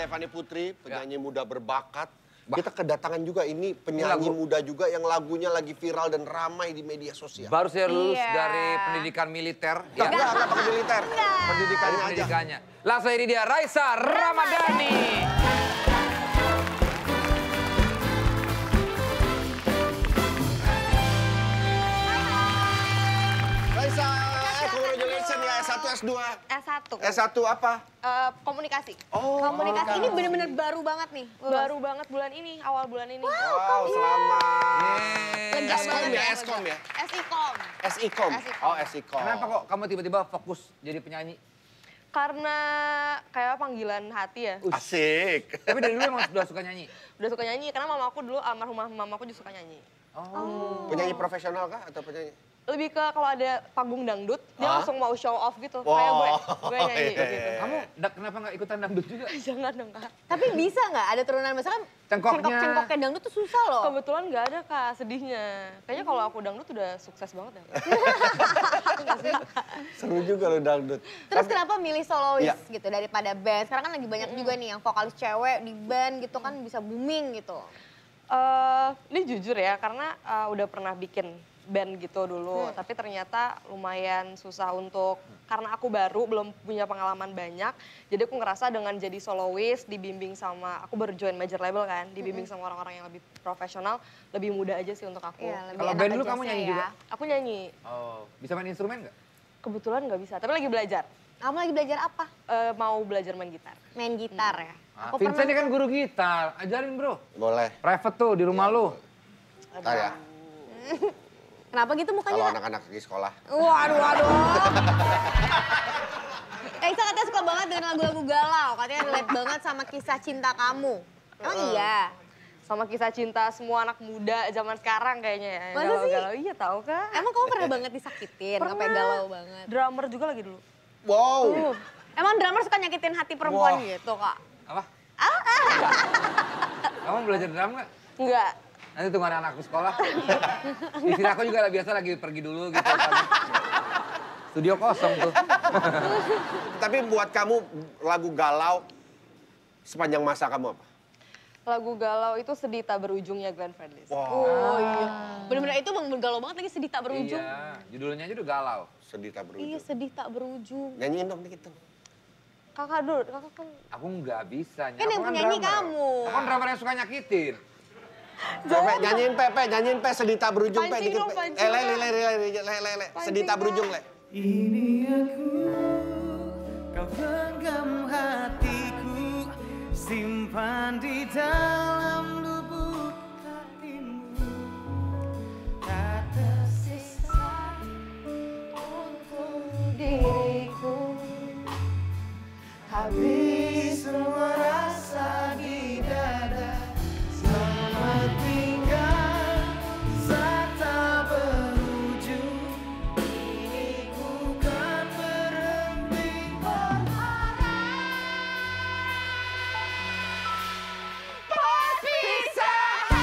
Stefany Putri, penyanyi muda berbakat. Kita kedatangan juga ini penyanyi muda juga yang lagunya lagi viral dan ramai di media sosial. Baru saya lulus dari pendidikan militer. Enggak pakai militer. Pendidikannya. Langsung ini dia Raisa Ramadhani. Raisa, congratulations ya S1, S2. S1. S1 apa? Komunikasi. Oh, Komunikasi ini bener-bener baru banget nih. Baru banget bulan ini, awal bulan ini. Wow, selamat. Eskom ya, Eskom ya? SIKOM. SIKOM. Oh, SIKOM. Kenapa kok kamu tiba-tiba fokus jadi penyanyi? Karena kayak panggilan hati ya. Asik. Tapi dari dulu emang sudah suka nyanyi? Udah suka nyanyi, karena mamaku dulu, almarhumah mamaku juga suka nyanyi. Oh. Penyanyi profesional kah atau penyanyi? Lebih ke kalau ada panggung dangdut, dia langsung mau show off gitu. Wow. Kayak gue nyanyi gitu. Kamu kenapa nggak ikutan dangdut juga? Jangan dong, Kak. Tapi bisa nggak ada turunan? Misalkan cengkok-cengkoknya dangdut tuh susah loh. Kebetulan nggak ada, Kak, sedihnya. Kayaknya kalau aku dangdut udah sukses banget ya. Seru juga lo dangdut. Terus kenapa milih solois gitu daripada band? Sekarang kan lagi banyak juga nih yang vokalis cewek di band gitu kan bisa booming gitu. Ini jujur ya, karena udah pernah bikin band gitu dulu, tapi ternyata lumayan susah untuk, karena aku baru, belum punya pengalaman banyak, jadi aku ngerasa dengan jadi soloist, dibimbing sama, aku baru join major label kan, dibimbing sama orang-orang yang lebih profesional, lebih mudah aja sih untuk aku. Iya, Kalau band dulu kamu nyanyi juga? Aku nyanyi. Oh, bisa main instrumen nggak? Kebetulan nggak bisa, tapi lagi belajar. Kamu lagi belajar apa? Mau belajar main gitar. Main gitar ya? Aku Vincent ini kan guru gitar, ajarin bro. Boleh. Private tuh di rumah lu. Ntar ya. Kenapa gitu Kalau mukanya? anak-anak di sekolah. Waduh. Raisa katanya suka banget dengan lagu-lagu galau. Katanya relate banget sama kisah cinta kamu. Emang iya? Sama kisah cinta semua anak muda zaman sekarang kayaknya ya. Masa sih? Galau-galau, iya tahu kan? Emang kamu pernah banget disakitin? Sampai galau banget? Drummer juga lagi dulu. Wow. Emang drummer suka nyakitin hati perempuan gitu, Kak? Apa? Kamu belajar drum nggak? Enggak. Nanti tunggu anak-anak di sekolah. Istri aku juga biasa lagi pergi dulu gitu. Studio kosong tuh. Tapi buat kamu lagu galau sepanjang masa kamu apa? Lagu galau itu sedih tak berujungnya Glenn Fredly. Wow. Oh iya. Bener-bener itu emang galau banget lagi sedih tak berujung. Iya, judulnya aja udah galau. Sedih tak berujung. Iya sedih tak berujung. Nyanyiin dong dikit dong. Kakak dulu, kakak kan... Aku nggak bisa. Kan yang penyanyi kamu. Aku kan drummer yang suka nyakitin. Pepe, nyanyiin Pe, sedih tak berujung Pe, Pancing dikit dong, Pe. pancing, Le, sedih tak berujung Le. Ini aku, kau genggam hatiku, simpan di dalam lubuk hatimu. Tak tersisa untuk diriku, habis semua rasa di dada. Selamat tinggal saat tak berujung. Ini ku kan berhenti berharap. Perpisahan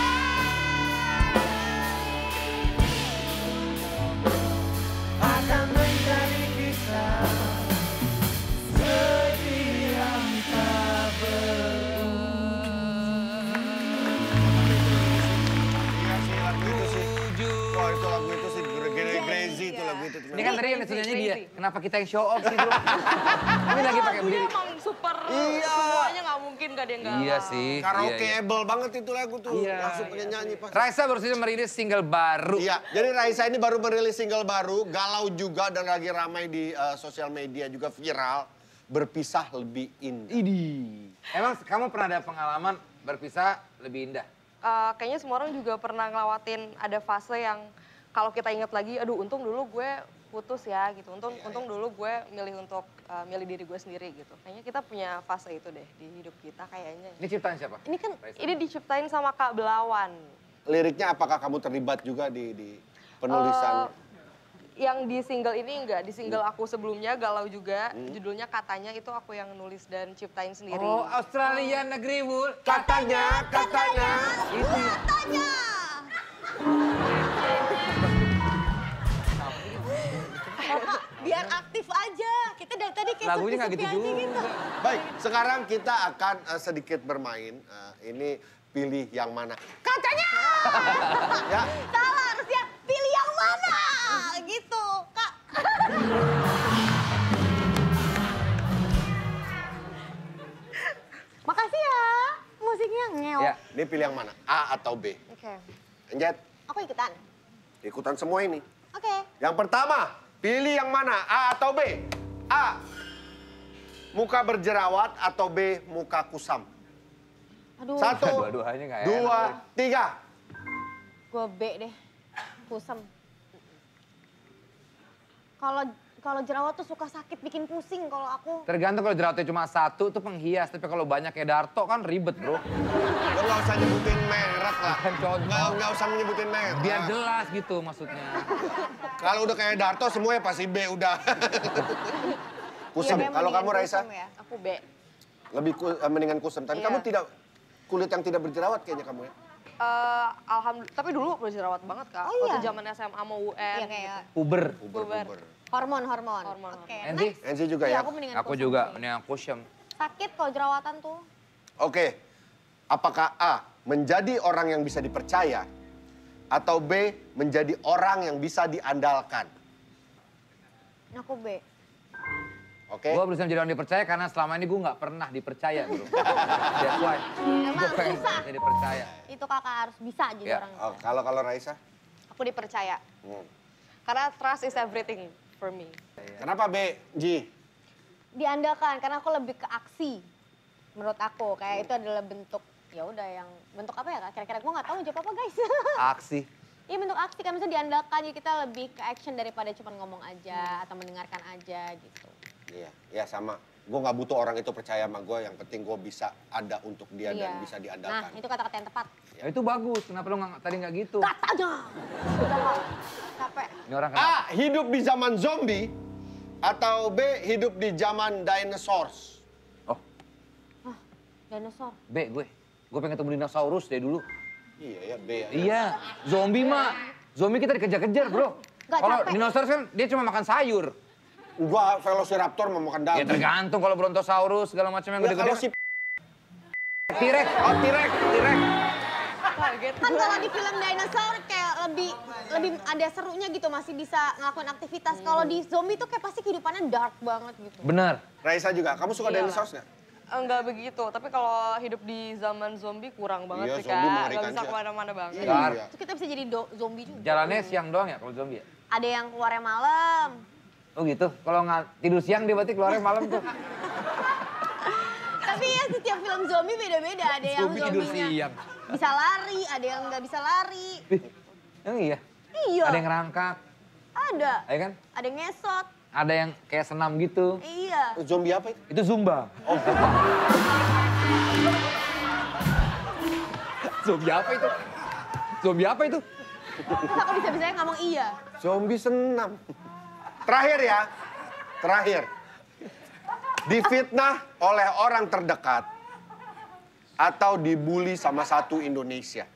akan menjadi kisah sedih yang tak Iya sih lagu itu sih. Wah itu lagu itu sih, crazy itu lagu itu. Ini kan tadi yang disuruhnya dia. Kenapa kita yang show off sih bro? Ini lagi pakai Dia berdiri. emang super, Iya. semuanya nggak mungkin gak ada yang galau. Iya sih. Karaokeable banget itu lagu tuh. Iya, Langsung pengen nyanyi pas. Raisa baru saja merilis single baru. Iya, jadi Raisa ini baru merilis single baru, galau juga dan lagi ramai di sosial media juga viral. Berpisah lebih indah. Idi. Emang kamu pernah ada pengalaman berpisah lebih indah? Kayaknya semua orang juga pernah ngelewatin ada fase yang kalau kita ingat lagi, aduh untung dulu gue putus ya gitu. Untung dulu gue milih untuk milih diri gue sendiri gitu. Kayaknya kita punya fase itu deh di hidup kita kayaknya. Ini ciptaan siapa? Ini kan Raisa. ini diciptain sama Kak Belawan. Liriknya apakah kamu terlibat juga di penulisan? Yang di single ini enggak, di single aku sebelumnya Galau juga, judulnya Katanya itu aku yang nulis dan ciptain sendiri. Oh, Australia negeri wul. Katanya. Itu. Biar aktif aja. Kita dari tadi kayak Lagunya nggak gitu sepi-sepi aja juga. Baik, sekarang kita akan sedikit bermain. Ini pilih yang mana. Kacanya! Ya, Salah harusnya pilih yang mana gitu, Kak. Makasih ya, musiknya ngeok. Ya. ini pilih yang mana? A atau B? Oke, Enjet, aku ikutan. ikutan semua ini. Oke. Yang pertama, pilih yang mana? A atau B? A, muka berjerawat atau B, muka kusam? Aduh, Satu, Dua-duanya nggak enak. dua, tiga. gue B deh, kusam. Kalau jerawat tuh suka sakit, bikin pusing kalau aku. Tergantung kalau jerawatnya cuma satu itu penghias, tapi kalau banyak kayak Darto kan ribet bro. Lo nggak usah nyebutin merek lah. Kan contoh. Nggak usah menyebutin merek. Biar jelas gitu maksudnya. Kalau udah kayak Darto semuanya pasti B udah. Kusam. Iya, Kalau kamu mendingan Raisa, kusam ya. Aku B. lebih mendingan kusam. Tapi Iya. kamu tidak kulit yang tidak berjerawat kayaknya kamu ya. Alhamdulillah, tapi dulu berjerawat banget Kak. Oh, iya? Waktu zaman SMA mau UN. Iya kayak Puber. Puber. hormon. Hormon. Oke, Enzi? next. Enzi juga Iya, ya? aku mendingan Aku kusam juga sih. mendingan kusam. Sakit kalau jerawatan tuh. Oke, apakah A, menjadi orang yang bisa dipercaya, atau B, menjadi orang yang bisa diandalkan? Aku B. Oke? Gue berusaha menjadi orang dipercaya karena selama ini gue nggak pernah dipercaya bro. That's why. Emang Gue pengen susah. jadi percaya. Itu kakak harus bisa jadi Ya. orang. Oh, kalau Raisa? Aku dipercaya. Hmm. Karena trust is everything for me. Kenapa B, Ji? Diandalkan karena aku lebih ke aksi. Menurut aku kayak itu adalah bentuk ya udah yang bentuk apa ya Kak? Kira-kira gue nggak tahu jawab apa guys. Aksi. Iya bentuk aksi kan misalnya diandalkan jadi kita lebih ke action daripada cuma ngomong aja atau mendengarkan aja gitu. Iya, ya sama. Gue nggak butuh orang itu percaya sama gue, yang penting gue bisa ada untuk dia dan bisa Nah diandalkan. itu kata-kata yang tepat. Ya, itu bagus. Kenapa lo tadi nggak gitu? Katanya. Udah Kak, capek. Ini orang kenapa? A, hidup di zaman zombie, atau B, hidup di zaman dinosaurs? Oh, Dinosaur. B gue. Gue pengen ketemu dinosaurus dari dulu. Iya ya, B ya. Iya, zombie mah. Zombie kita dikejar-kejar bro. Nggak Kalau capek. dinosaurus kan dia cuma makan sayur. Gua Velociraptor mau makan Ya daging. tergantung kalau Brontosaurus segala macam yang Ya, kalau gede-gede. si T-Rex. Oh T-Rex. Kaget Kan gue. kalau di film dinosaur kayak lebih ada serunya gitu masih bisa ngelakuin aktivitas. Kalau di zombie tuh kayak pasti kehidupannya dark banget gitu. Bener. Raisa juga, kamu suka Iya. dinosaurus nggak? Enggak begitu, tapi kalau hidup di zaman zombie kurang banget Iya, sih zombie Kak. mengerikan Gak bisa sih. kemana-mana banget. Iya. Terus kita bisa jadi zombie juga. Jalannya siang doang ya kalau zombie ya? Ada yang keluarnya malam. Oh gitu. Kalau nggak tidur siang dia berarti keluarnya malam tuh. Tapi ya setiap film zombie beda-beda. Ada yang Zombie tidur zombinya siang. bisa lari, ada yang nggak bisa lari. Emang iya? Iya. Ada yang ngerangkak, Ada. ya kan? Ada yang ngesot. Ada yang kayak senam gitu. Iya. Zombie apa itu? Itu Zumba. Oh, Zombie apa itu? Zombie apa itu? Terus aku bisa-bisanya ngomong iya. zombie senam. Terakhir ya, terakhir. Difitnah oleh orang terdekat atau dibully sama satu Indonesia?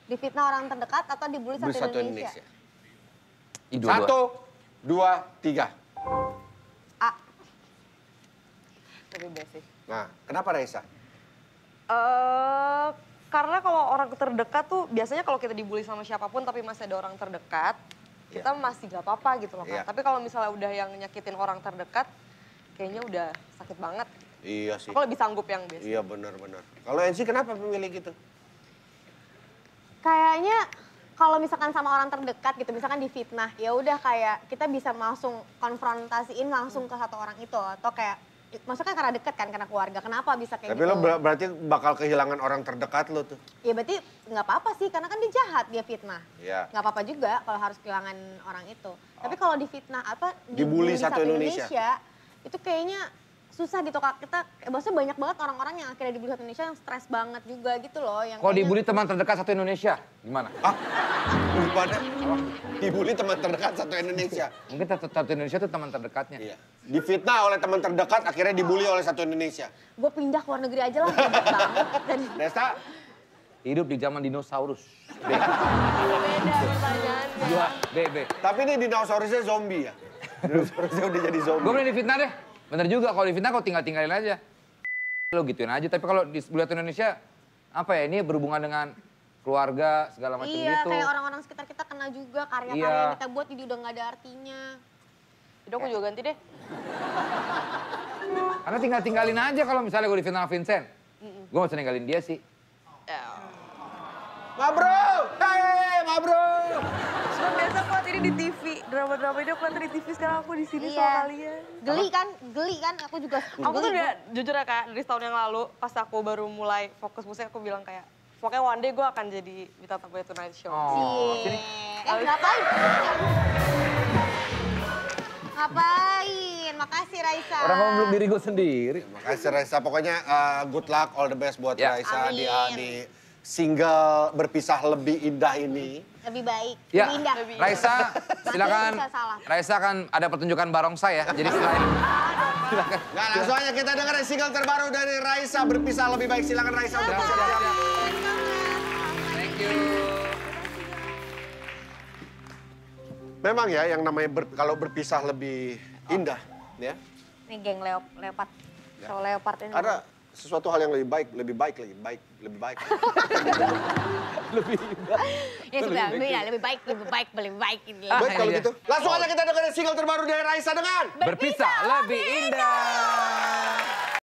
Difitnah orang terdekat atau dibully Bully satu Indonesia? Ih, dua-dua. 1, 2, 3. A. Tapi B sih. Nah, kenapa Raisa? Karena kalau orang terdekat tuh biasanya kalau kita dibully sama siapapun tapi masih ada orang terdekat, kita masih gak apa-apa gitu loh Kak. Iya. Tapi kalau misalnya udah yang nyakitin orang terdekat, kayaknya udah sakit banget. Iya sih. Aku lebih sanggup yang biasa. Iya benar-benar. Kalau Enzi kenapa memilih gitu? Kayaknya kalau misalkan sama orang terdekat gitu, misalkan difitnah, ya udah kayak kita bisa langsung konfrontasiin langsung ke satu orang itu atau kayak maksudnya karena dekat kan, karena keluarga. Kenapa bisa kayak Tapi gitu? lo berarti bakal kehilangan orang terdekat lo tuh. Ya berarti nggak apa-apa sih, karena kan dia jahat, dia fitnah. Iya. Nggak apa-apa juga kalau harus kehilangan orang itu. Tapi kalau difitnah apa, Dibully satu Indonesia. itu kayaknya susah gitu Kak. Kita, maksudnya banyak banget orang-orang yang akhirnya dibully satu Indonesia yang stres banget juga gitu loh. Yang Kalau kayaknya- dibully teman terdekat satu Indonesia, gimana? Ah, daripada dibully teman terdekat satu Indonesia. Mungkin satu Indonesia itu teman terdekatnya. Iya. Difitnah oleh teman terdekat, akhirnya dibully oleh satu Indonesia. Gue pindah ke luar negeri aja lah, ribet banget. Dan Desta, Hidup di zaman dinosaurus. B. Beda pertanyaannya. Dua, B. tapi ini dinosaurusnya zombie ya? Harusnya udah jadi zombie. Gue boleh difitnah deh. Bener juga, kalau difitnah kau tinggal-tinggalin aja. Lo gituin aja, tapi kalau di sebelah Indonesia, apa ya, ini berhubungan dengan keluarga, segala macam Iya, gitu. kayak orang-orang sekitar kita kena juga karya-karya Iya. yang kita buat jadi udah nggak ada artinya. Jadi aku juga ganti deh. Karena tinggal-tinggalin aja kalau misalnya gue difitnah sama Vincent. Gue gak usah ninggalin dia sih. Ya. Ma bro! Hei, ma bro! Cuma biasa aku liat ini di TV, drama-drama ini aku liat di TV, sekarang aku di sini sama Iya. kalian. Geli kan? Aku juga Aku tuh geli. udah jujur ya Kak, dari setahun yang lalu pas aku baru mulai fokus musik aku bilang kayak pokoknya one day gue akan jadi Bintang Tamu Tonight Show. Oh, sini. Ngapain? Ngapain? Makasih Raisa. Orang ngomong belum diri gue sendiri. Makasih Raisa, pokoknya good luck, all the best buat Ya. Raisa di Amin. single berpisah lebih indah ini. Lebih baik, Ya, lebih indah. Raisa, silakan. bisa salah. Raisa akan ada pertunjukan barongsai ya. Jadi selain Nggak, langsung aja kita dengerin single terbaru dari Raisa, berpisah lebih baik. Silakan Raisa untuk bersiap-siap. thank you. Memang ya, yang namanya kalau berpisah lebih indah, ya. Nih geng leopard. Show leopard ini. Ada sesuatu hal yang lebih baik. Ya sudah, lebih baik ini. Ah, Baik kalau iya. gitu. Langsung aja kita dengerin single terbaru dari Raisa dengan Berpisah lebih indah.